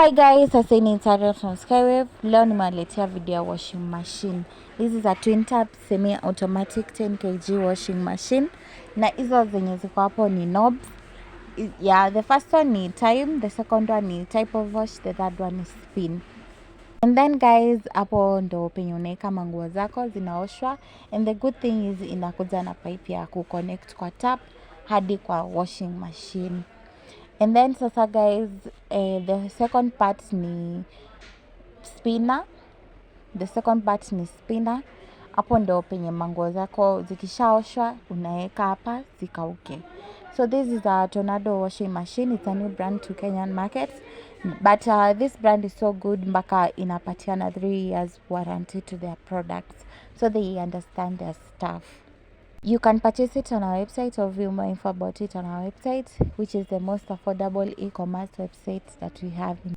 Hi guys, sasa ni Tara from SKYWAVE. Leo nimewaletea video ya washing machine. This is a twin tap semi automatic 10 kg washing machine. Na hizo zenye ziko hapo ni knobs. Yeah, the first one ni time, the second one ni type of wash, the third one is spin. And then guys, hapo ndo penye unaweka manguo zako zinaoshwa. And the good thing is inakuja na pipe ya kuconnect kwa tap hadi kwa washing machine. And then sasa guys, the second part ni spinner. Hapo ndo penye manguo zako zikishaoshwa unaweka hapa zikauke. So this is a Tornado washing machine. It's a new brand to Kenyan markets, but this brand is so good mpaka inapatiana 3 years warranty to their products, so they understand their stuff. You can purchase it on our website or view more info about it on our website, which is the most affordable e-commerce website that we have in